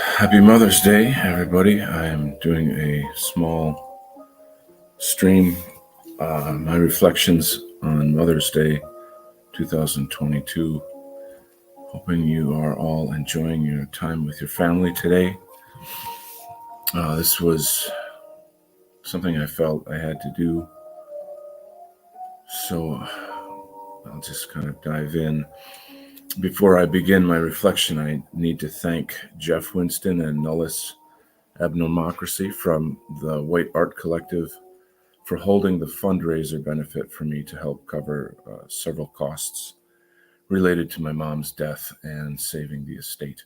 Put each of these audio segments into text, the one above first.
Happy Mother's Day, everybody. I am doing a small stream, my reflections on Mother's Day 2022. Hoping you are all enjoying your time with your family today. This was something I felt I had to do, so I'll just kind of dive in. Before I begin my reflection, I need to thank Jeff Winston and Nullis Abnormocracy from the White Art Collective for holding the fundraiser benefit for me to help cover several costs related to my mom's death and saving the estate.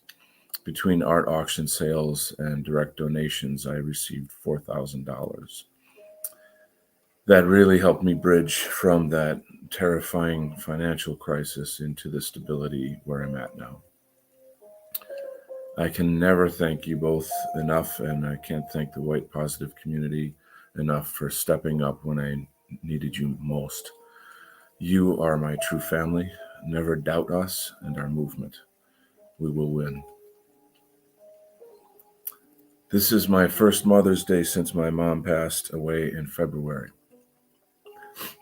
Between art auction sales and direct donations, I received $4,000. That really helped me bridge from that terrifying financial crisis into the stability where I'm at now. I can never thank you both enough, and I can't thank the white positive community enough for stepping up when I needed you most. You are my true family. Never doubt us and our movement. We will win. This is my first Mother's Day since my mom passed away in February.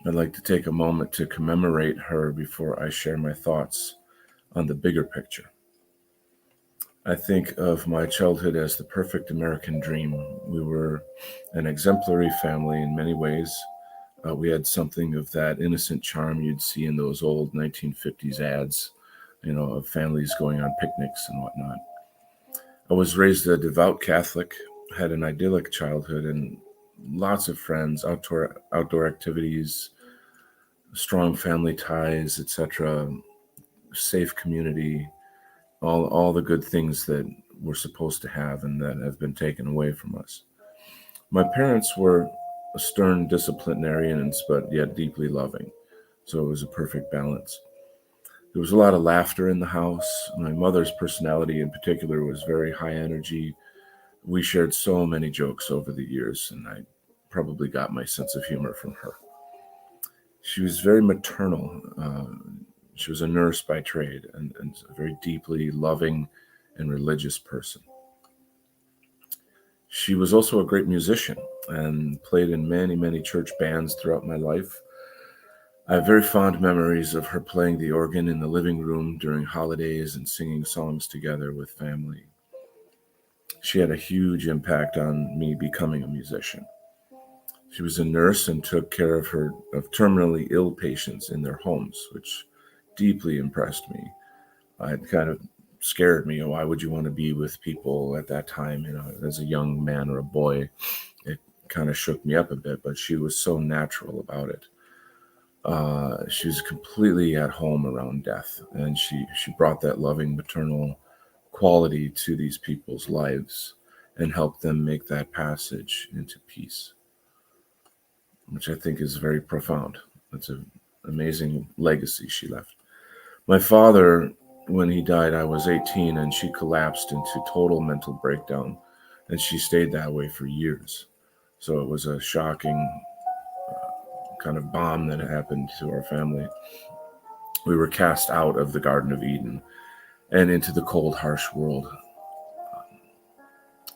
I'd like to take a moment to commemorate her before I share my thoughts on the bigger picture. I think of my childhood as the perfect American dream. We were an exemplary family in many ways. We had something of that innocent charm you'd see in those old 1950s ads, of families going on picnics and whatnot. I was raised a devout Catholic, had an idyllic childhood, and lots of friends, outdoor activities, strong family ties, etc., safe community, all the good things that we're supposed to have and that have been taken away from us. My parents were stern disciplinarians, but yet deeply loving, so it was a perfect balance. There was a lot of laughter in the house. My mother's personality in particular was very high energy. We shared so many jokes over the years, and I probably got my sense of humor from her. She was very maternal. She was a nurse by trade and a very deeply loving and religious person. She was also a great musician and played in many, many church bands throughout my life. I have very fond memories of her playing the organ in the living room during holidays and singing songs together with family. She had a huge impact on me becoming a musician. She was a nurse and took care of terminally ill patients in their homes, which deeply impressed me. It kind of scared me. Why would you want to be with people at that time? As a young man or a boy, it kind of shook me up a bit. But she was so natural about it. She was completely at home around death, and she brought that loving maternal quality to these people's lives and helped them make that passage into peace, which I think is very profound. That's an amazing legacy she left. My father, when he died, I was 18, and she collapsed into total mental breakdown, and she stayed that way for years. So it was a shocking kind of bomb that happened to our family. We were cast out of the Garden of Eden and into the cold, harsh world.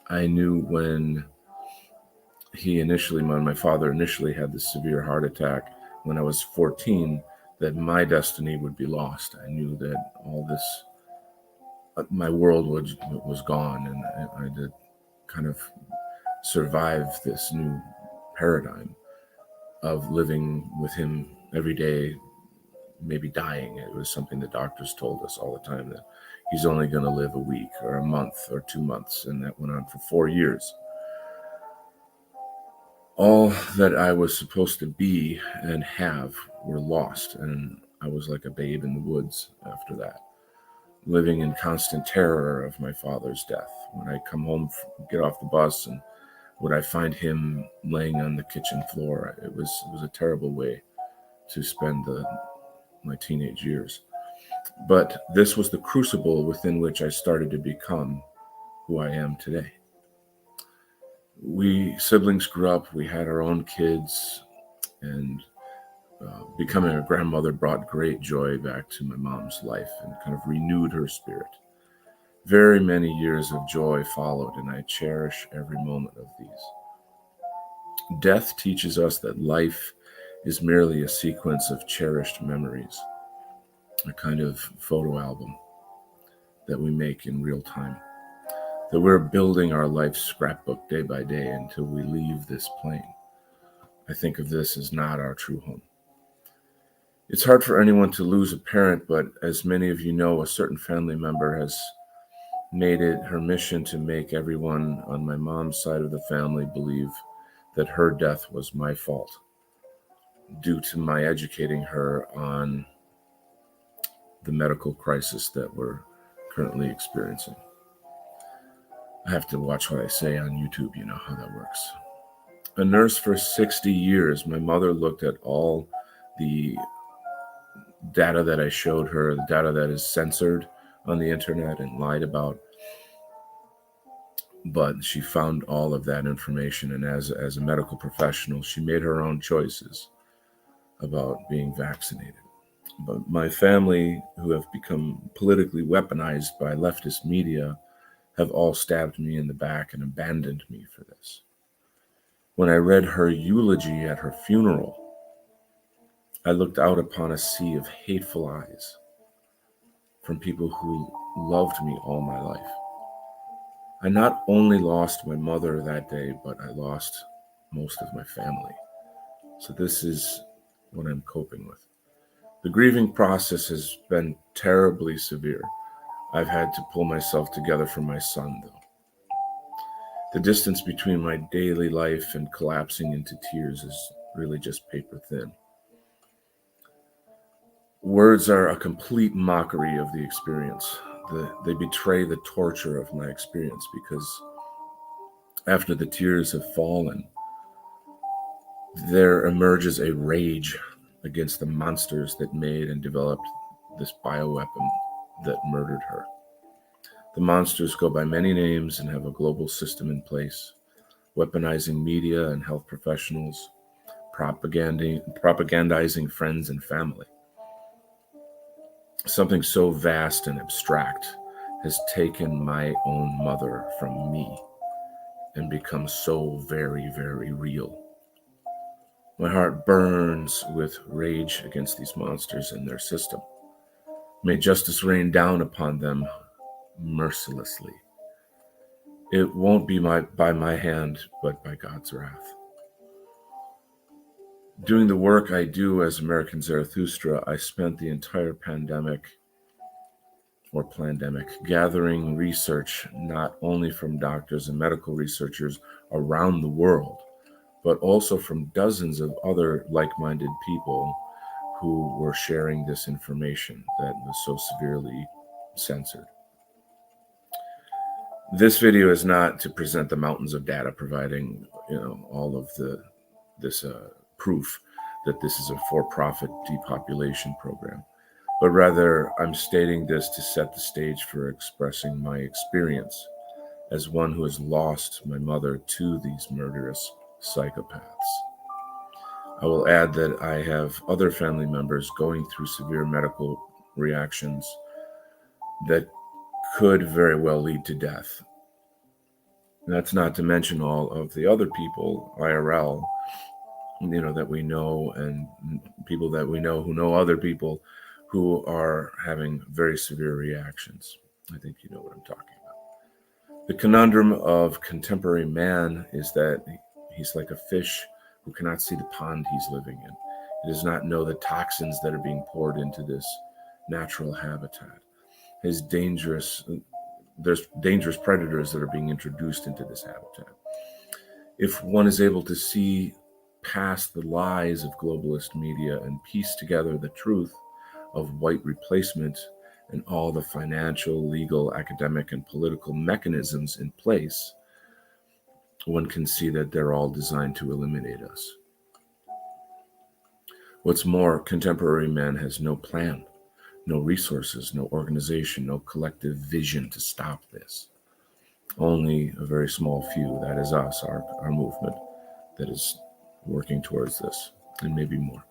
I knew when my father initially had this severe heart attack when I was 14, that my destiny would be lost. I knew that all this, my world was gone, and I had to kind of survive this new paradigm of living with him every day, maybe dying. It was something the doctors told us all the time, that he's only going to live a week or a month or 2 months, and that went on for 4 years. All that I was supposed to be and have were lost, and I was like a babe in the woods after that, living in constant terror of my father's death. When I come home, get off the bus, and would I find him laying on the kitchen floor? It was a terrible way to spend my teenage years. But this was the crucible within which I started to become who I am today. We siblings grew up, we had our own kids, and becoming a grandmother brought great joy back to my mom's life and kind of renewed her spirit. Very many years of joy followed, and I cherish every moment of these. Death teaches us that life is merely a sequence of cherished memories, a kind of photo album that we make in real time, that we're building our life's scrapbook day by day until we leave this plane. I think of this as not our true home. It's hard for anyone to lose a parent, but as many of you know, a certain family member has made it her mission to make everyone on my mom's side of the family believe that her death was my fault due to my educating her on the medical crisis that we're currently experiencing. I have to watch what I say on YouTube, you know how that works. A nurse for 60 years, my mother looked at all the data that I showed her, the data that is censored on the internet and lied about. But she found all of that information, and as a medical professional, she made her own choices about being vaccinated. But my family, who have become politically weaponized by leftist media, have all stabbed me in the back and abandoned me for this. When I read her eulogy at her funeral, I looked out upon a sea of hateful eyes from people who loved me all my life. I not only lost my mother that day, but I lost most of my family. So this is what I'm coping with. The grieving process has been terribly severe. I've had to pull myself together for my son, though. The distance between my daily life and collapsing into tears is really just paper thin. Words are a complete mockery of the experience. They betray the torture of my experience, because after the tears have fallen, there emerges a rage against the monsters that made and developed this bioweapon that murdered her. The monsters go by many names and have a global system in place, weaponizing media and health professionals, propagandizing friends and family. Something so vast and abstract has taken my own mother from me and become so very, very real. My heart burns with rage against these monsters and their system. May justice rain down upon them mercilessly. It won't be by my hand, but by God's wrath. Doing the work I do as American Zarathustra, I spent the entire pandemic gathering research not only from doctors and medical researchers around the world, but also from dozens of other like-minded people who were sharing this information that was so severely censored. This video is not to present the mountains of data providing, all of this proof that this is a for-profit depopulation program, but rather I'm stating this to set the stage for expressing my experience as one who has lost my mother to these murderous psychopaths. I will add that I have other family members going through severe medical reactions that could very well lead to death. And that's not to mention all of the other people, IRL, that we know, and people that we know who know other people who are having very severe reactions. I think you know what I'm talking about. The conundrum of contemporary man is that he's like a fish who cannot see the pond he's living in. He does not know the toxins that are being poured into this natural habitat. There's dangerous predators that are being introduced into this habitat. If one is able to see past the lies of globalist media and piece together the truth of white replacement and all the financial, legal, academic, and political mechanisms in place, one can see that they're all designed to eliminate us. What's more, contemporary man has no plan, no resources, no organization, no collective vision to stop this. Only a very small few, that is us, our movement, that is working towards this, and maybe more.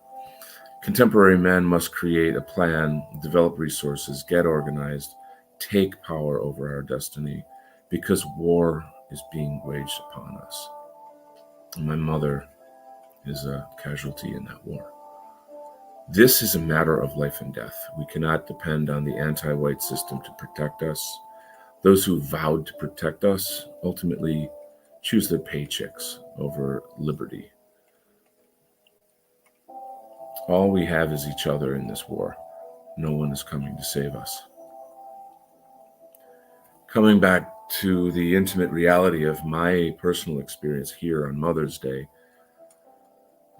Contemporary man must create a plan, develop resources, get organized, take power over our destiny, because war is being waged upon us. And my mother is a casualty in that war. This is a matter of life and death. We cannot depend on the anti-white system to protect us. Those who vowed to protect us ultimately choose their paychecks over liberty. All we have is each other in this war. No one is coming to save us. Coming back to the intimate reality of my personal experience here on Mother's Day,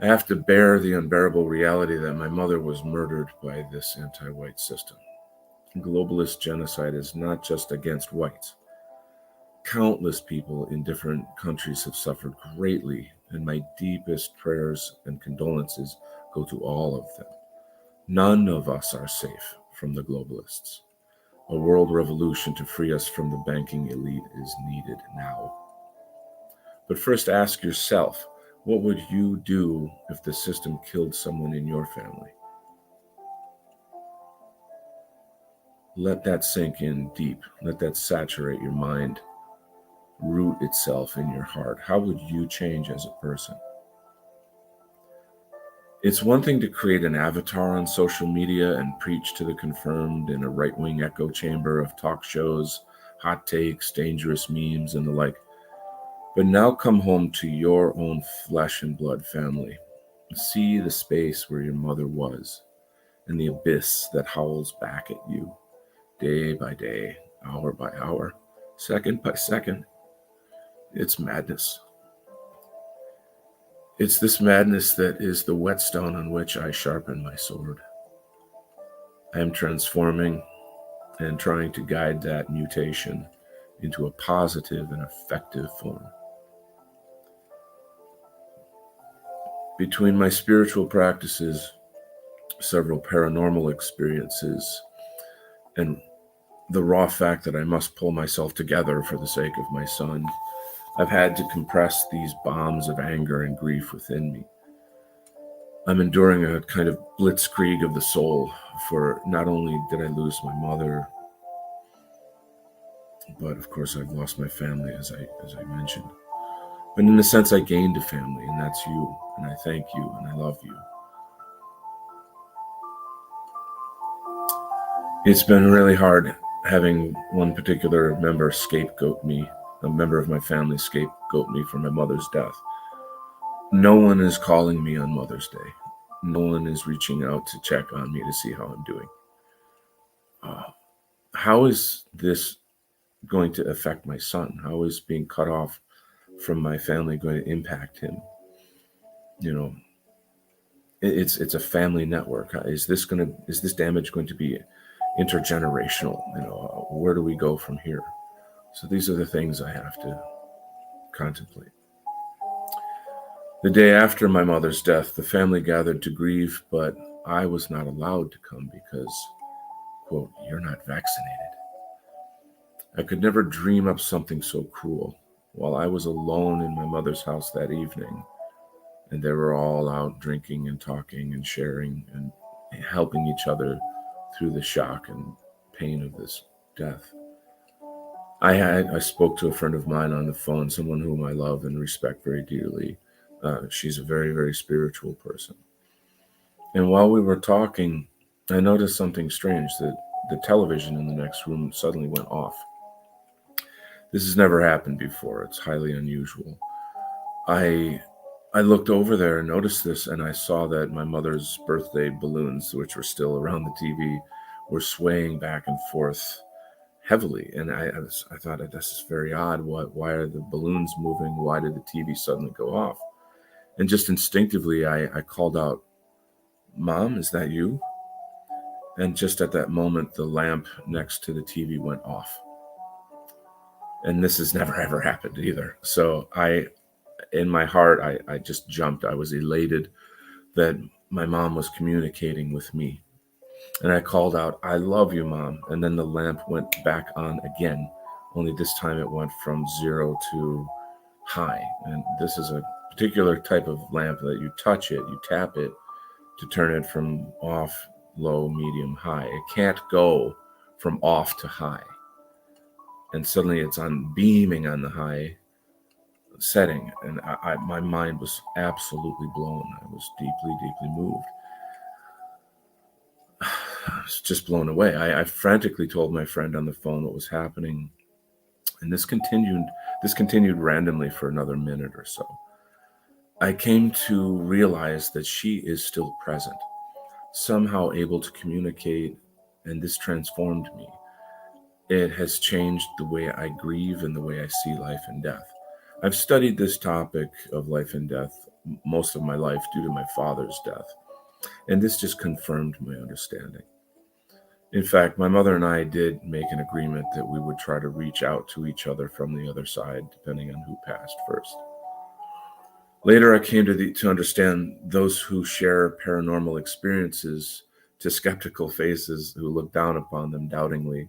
I have to bear the unbearable reality that my mother was murdered by this anti-white system. Globalist genocide is not just against whites. Countless people in different countries have suffered greatly, and my deepest prayers and condolences go to all of them. None of us are safe from the globalists. A world revolution to free us from the banking elite is needed now. But first ask yourself, what would you do if the system killed someone in your family? Let that sink in deep. Let that saturate your mind, root itself in your heart. How would you change as a person? It's one thing to create an avatar on social media and preach to the confirmed in a right-wing echo chamber of talk shows, hot takes, dangerous memes, and the like. But now come home to your own flesh and blood family. See the space where your mother was and the abyss that howls back at you day by day, hour by hour, second by second. It's madness. It's this madness that is the whetstone on which I sharpen my sword. I am transforming and trying to guide that mutation into a positive and effective form. Between my spiritual practices, several paranormal experiences, and the raw fact that I must pull myself together for the sake of my son, I've had to compress these bombs of anger and grief within me. I'm enduring a kind of blitzkrieg of the soul, for not only did I lose my mother, but of course I've lost my family, as I mentioned. But in a sense, I gained a family, and that's you, and I thank you, and I love you. It's been really hard having one particular member scapegoat me, a member of my family scapegoat me for my mother's death. No one is calling me on Mother's Day. No one is reaching out to check on me to see how I'm doing. How is this going to affect my son? How is being cut off from my family going to impact him? You know, it's a family network. Is this damage going to be intergenerational? You know, where do we go from here? So these are the things I have to contemplate. The day after my mother's death, the family gathered to grieve, but I was not allowed to come because, quote, "you're not vaccinated." I could never dream up something so cruel. While I was alone in my mother's house that evening, and they were all out drinking and talking and sharing and helping each other through the shock and pain of this death, I spoke to a friend of mine on the phone, someone whom I love and respect very dearly. She's a very, very spiritual person. And while we were talking, I noticed something strange, that the television in the next room suddenly went off. This has never happened before. It's highly unusual. I looked over there and noticed this, and I saw that my mother's birthday balloons, which were still around the TV, were swaying back and forth heavily. And I thought, this is very odd. Why are the balloons moving? Why did the TV suddenly go off? And just instinctively, I called out, "Mom, is that you?" And just at that moment, the lamp next to the TV went off. And this has never, ever happened either. So in my heart, I just jumped. I was elated that my mom was communicating with me. And I called out, "I love you, Mom." And then the lamp went back on again. Only this time it went from 0 to high. And this is a particular type of lamp that you touch it, you tap it to turn it from off, low, medium, high. It can't go from off to high. And suddenly it's on beaming on the high setting. And my mind was absolutely blown. I was deeply, deeply moved. I was just blown away. I frantically told my friend on the phone what was happening. And this continued randomly for another minute or so. I came to realize that she is still present, somehow able to communicate, and this transformed me. It has changed the way I grieve and the way I see life and death. I've studied this topic of life and death most of my life due to my father's death, and this just confirmed my understanding. In fact, my mother and I did make an agreement that we would try to reach out to each other from the other side, depending on who passed first. Later, I came to understand those who share paranormal experiences to skeptical faces who look down upon them doubtingly.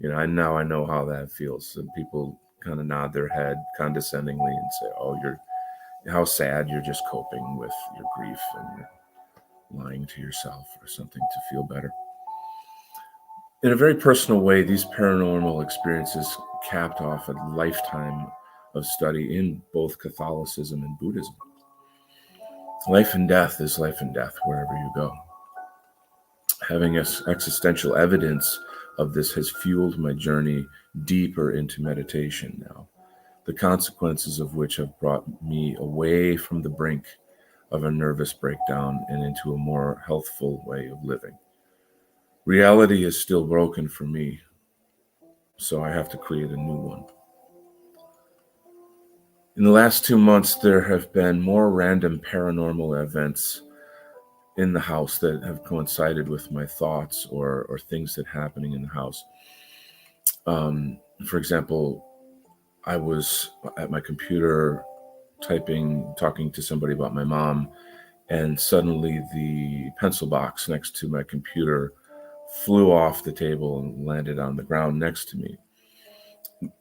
I know how that feels. And people kind of nod their head condescendingly and say, "Oh, how sad! You're just coping with your grief and you're lying to yourself or something to feel better." In a very personal way, these paranormal experiences capped off a lifetime of study in both Catholicism and Buddhism. Life and death is life and death wherever you go. Having existential evidence of this has fueled my journey deeper into meditation now, the consequences of which have brought me away from the brink of a nervous breakdown and into a more healthful way of living. Reality is still broken for me, so I have to create a new one. In the last 2 months, there have been more random paranormal events in the house that have coincided with my thoughts or things that are happening in the house. For example, I was at my computer talking to somebody about my mom, and suddenly the pencil box next to my computer flew off the table and landed on the ground next to me.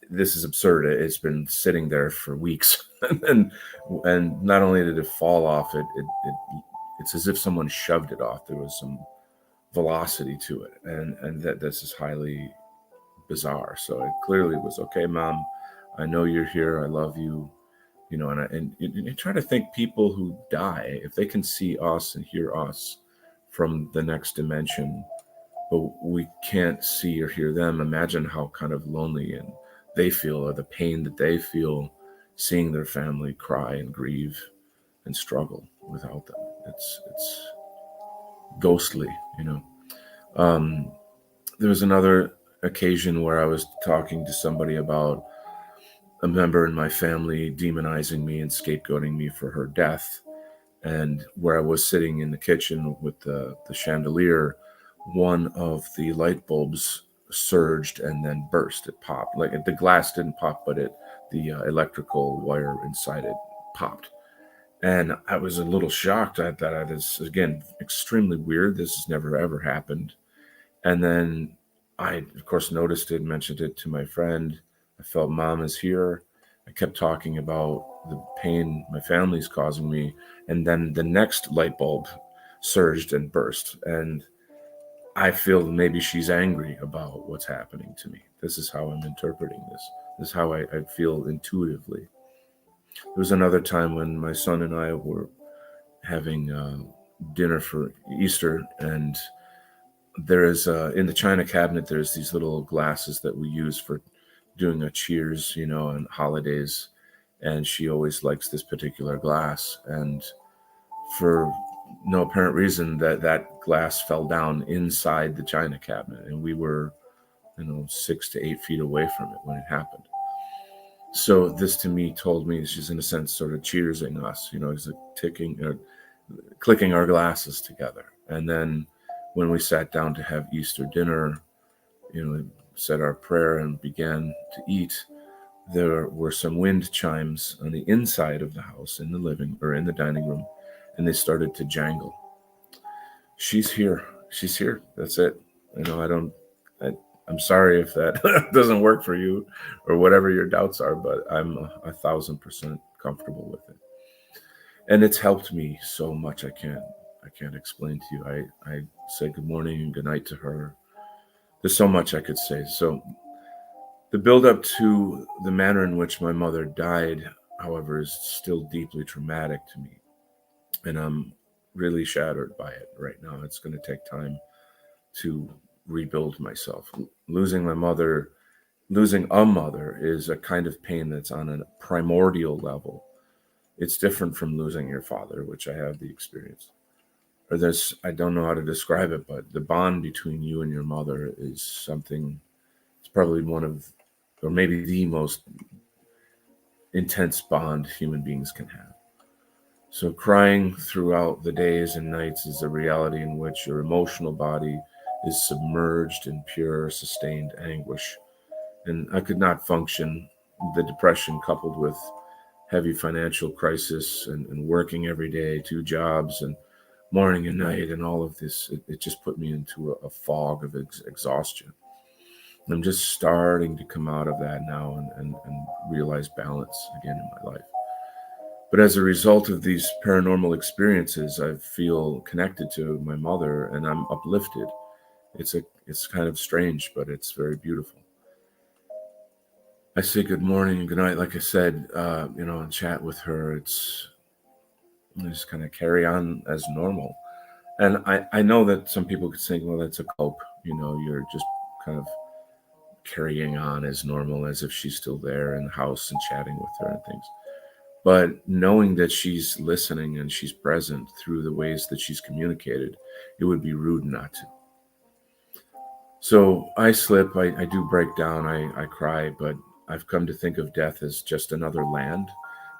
This is absurd. It's been sitting there for weeks, and not only did it fall off, it's as if someone shoved it off. There was some velocity to it, and that this is highly bizarre. So it clearly was, okay, Mom, I know you're here. I love you. And you try to think, people who die, if they can see us and hear us from the next dimension, but we can't see or hear them, imagine how kind of lonely and they feel, or the pain that they feel seeing their family cry and grieve and struggle without them. It's ghostly. There was another occasion where I was talking to somebody about a member in my family demonizing me and scapegoating me for her death. And where I was sitting in the kitchen with the chandelier, one of the light bulbs surged and then burst. It popped. Like, the glass didn't pop, but the electrical wire inside it popped. And I was a little shocked at that. It is, again, extremely weird. This has never, ever happened. And then I, of course, noticed it, mentioned it to my friend. I felt, Mom is here. I kept talking about the pain my family's causing me. And then the next light bulb surged and burst. And I feel maybe she's angry about what's happening to me. This is how I'm interpreting this. This is how I feel intuitively. There was another time when my son and I were having dinner for Easter, and there is in the china cabinet, there's these little glasses that we use for doing a cheers, on holidays. And she always likes this particular glass. And for no apparent reason, that glass fell down inside the china cabinet, and we were 6 to 8 feet away from it when it happened. So this to me told me she's, in a sense, sort of cheersing us, it's like ticking or clicking our glasses together. And then when we sat down to have Easter dinner, said our prayer and began to eat, there were some wind chimes on the inside of the house, in the living or in the dining room, and they started to jangle. She's here. She's here. That's it. I'm sorry if that doesn't work for you or whatever your doubts are, but I'm 1,000% comfortable with it. And it's helped me so much. I can't explain to you. I say good morning and good night to her. There's so much I could say. So the build up to the manner in which my mother died, however, is still deeply traumatic to me. And I'm really shattered by it right now. It's going to take time to rebuild myself. Losing my mother, losing a mother is a kind of pain that's on a primordial level. It's different from losing your father, which I have the experience. Or there's, I don't know how to describe it, but the bond between you and your mother is something, it's probably one of, or maybe the most intense bond human beings can have. So crying throughout the days and nights is a reality in which your emotional body is submerged in pure, sustained anguish. And I could not function. The depression coupled with heavy financial crisis and working every day, 2 jobs and morning and night and all of this, it just put me into a fog of exhaustion. I'm just starting to come out of that now and realize balance again in my life. But as a result of these paranormal experiences, I feel connected to my mother and I'm uplifted. It's kind of strange, but it's very beautiful. I say good morning and good night, like I said, and chat with her. It's just kind of carry on as normal. And I know that some people could say, well, that's a cope. You're just kind of carrying on as normal as if she's still there in the house and chatting with her and things. But knowing that she's listening and she's present through the ways that she's communicated, it would be rude not to. So I slip, I do break down, I cry, but I've come to think of death as just another land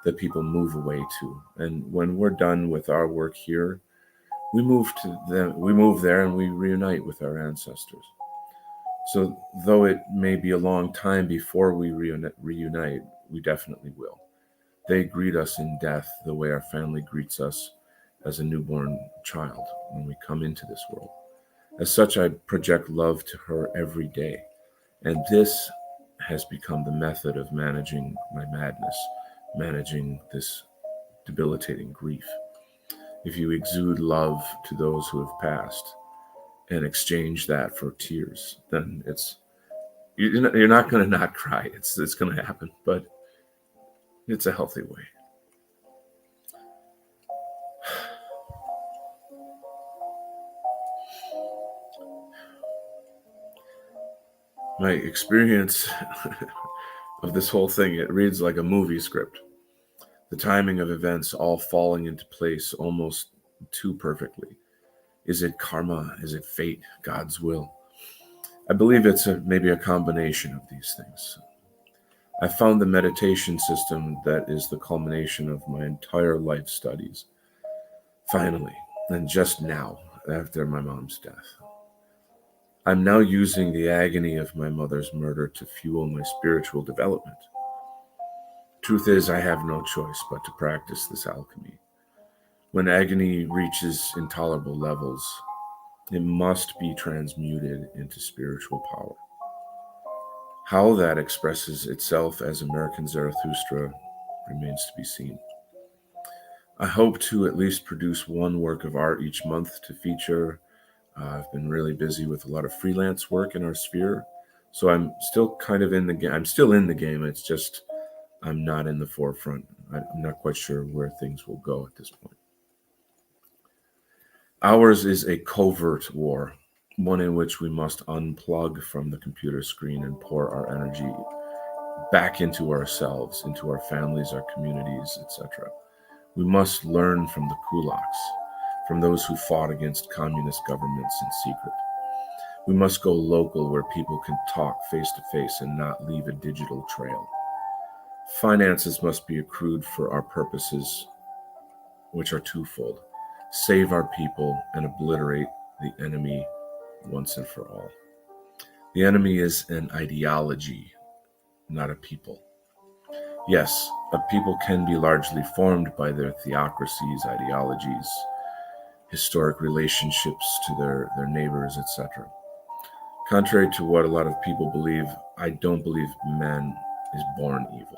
that people move away to. And when we're done with our work here, we move there and we reunite with our ancestors. So though it may be a long time before we reunite, we definitely will. They greet us in death the way our family greets us as a newborn child when we come into this world. As such, I project love to her every day. And this has become the method of managing my madness, managing this debilitating grief. If you exude love to those who have passed and exchange that for tears, then you're not going to not cry. It's going to happen, but it's a healthy way. My experience of this whole thing, it reads like a movie script. The timing of events all falling into place almost too perfectly. Is it karma? Is it fate? God's will? I believe it's maybe a combination of these things. I found the meditation system that is the culmination of my entire life studies. Finally, and just now, after my mom's death. I'm now using the agony of my mother's murder to fuel my spiritual development. Truth is, I have no choice but to practice this alchemy. When agony reaches intolerable levels, it must be transmuted into spiritual power. How that expresses itself as American Zarathustra remains to be seen. I hope to at least produce one work of art each month to feature. I've been really busy with a lot of freelance work in our sphere, so I'm still kind of in the game. I'm still in the game. It's just I'm not in the forefront. I'm not quite sure where things will go at this point. Ours is a covert war, one in which we must unplug from the computer screen and pour our energy back into ourselves, into our families, our communities, etc. We must learn from the kulaks, from those who fought against communist governments in secret. We must go local where people can talk face to face and not leave a digital trail. Finances must be accrued for our purposes, which are twofold: save our people and obliterate the enemy once and for all. The enemy is an ideology, not a people. Yes, a people can be largely formed by their theocracies, ideologies, historic relationships to their neighbors, etc. Contrary to what a lot of people believe, I don't believe man is born evil.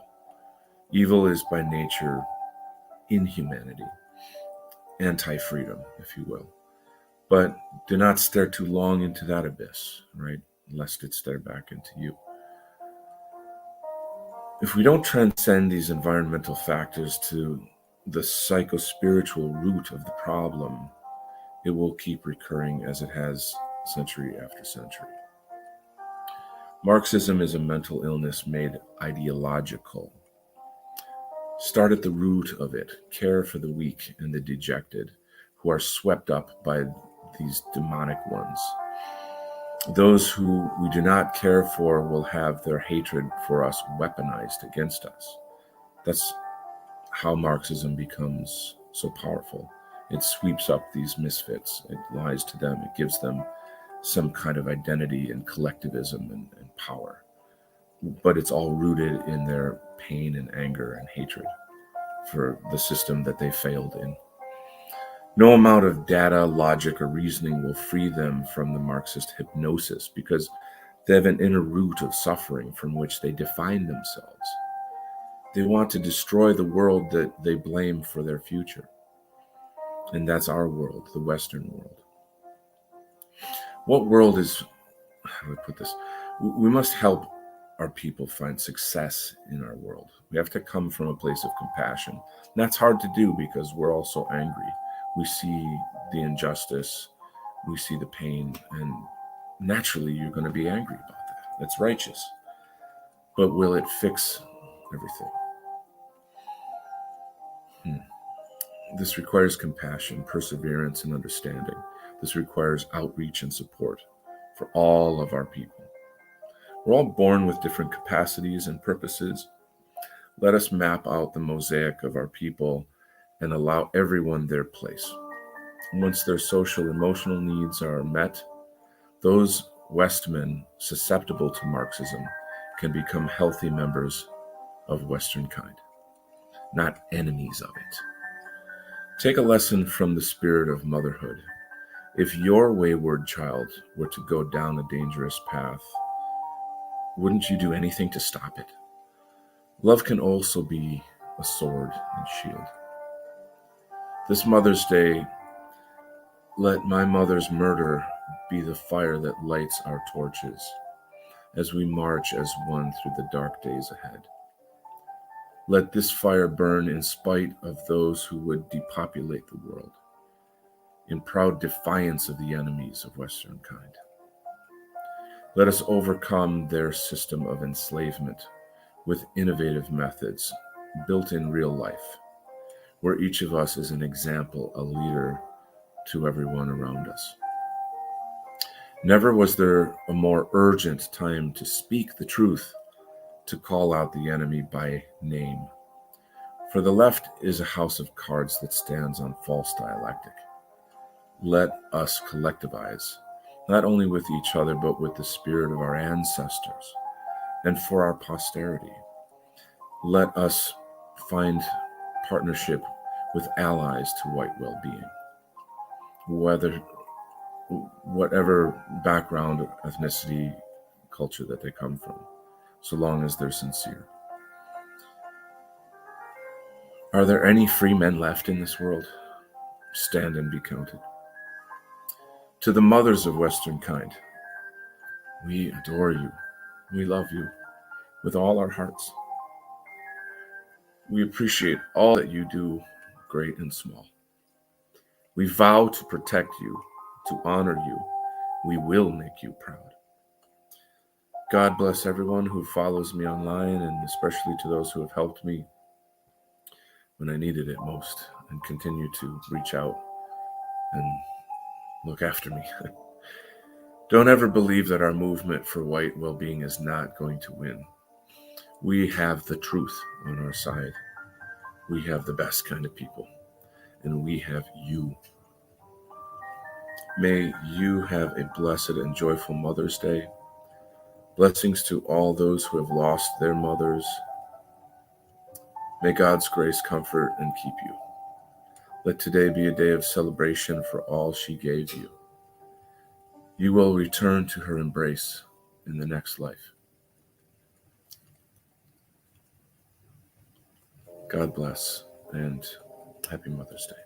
Evil is by nature inhumanity, anti-freedom, if you will. But do not stare too long into that abyss, right? lest it stare back into you. If we don't transcend these environmental factors to the psychospiritual root of the problem, it will keep recurring as it has century after century. Marxism is a mental illness made ideological. Start at the root of it. Care for the weak and the dejected, who are swept up by these demonic ones. Those who we do not care for will have their hatred for us weaponized against us. That's how Marxism becomes so powerful. It sweeps up these misfits. It lies to them. It gives them some kind of identity and collectivism and power. But it's all rooted in their pain and anger and hatred for the system that they failed in. No amount of data, logic, or reasoning will free them from the Marxist hypnosis, because they have an inner root of suffering from which they define themselves. They want to destroy the world that they blame for their future. And that's our world, the Western world. What world is, how do I put this? We must help our people find success in our world. We have to come from a place of compassion. And that's hard to do because we're all so angry. We see the injustice, we see the pain, and naturally you're going to be angry about that. That's righteous. But will it fix everything? This requires compassion, perseverance, and understanding. This requires outreach and support for all of our people. We're all born with different capacities and purposes. Let us map out the mosaic of our people and allow everyone their place. Once their social, emotional needs are met, those Westmen susceptible to Marxism can become healthy members of Western kind, not enemies of it. Take a lesson from the spirit of motherhood. If your wayward child were to go down a dangerous path, wouldn't you do anything to stop it? Love can also be a sword and shield. This Mother's Day, let my mother's murder be the fire that lights our torches as we march as one through the dark days ahead. Let this fire burn in spite of those who would depopulate the world, in proud defiance of the enemies of Western kind. Let us overcome their system of enslavement with innovative methods built in real life, where each of us is an example, a leader to everyone around us. Never was there a more urgent time to speak the truth, to call out the enemy by name. For the left is a house of cards that stands on false dialectic. Let us collectivize, not only with each other, but with the spirit of our ancestors and for our posterity. Let us find partnership with allies to white well-being, whatever background, ethnicity, culture that they come from, so long as they're sincere. Are there any free men left in this world? Stand and be counted. To the mothers of Western kind, we adore you. We love you with all our hearts. We appreciate all that you do, great and small. We vow to protect you, to honor you. We will make you proud. God bless everyone who follows me online, and especially to those who have helped me when I needed it most, and continue to reach out and look after me. Don't ever believe that our movement for white well-being is not going to win. We have the truth on our side. We have the best kind of people, and we have you. May you have a blessed and joyful Mother's Day. Blessings to all those who have lost their mothers. May God's grace comfort and keep you. Let today be a day of celebration for all she gave you. You will return to her embrace in the next life. God bless, and happy Mother's Day.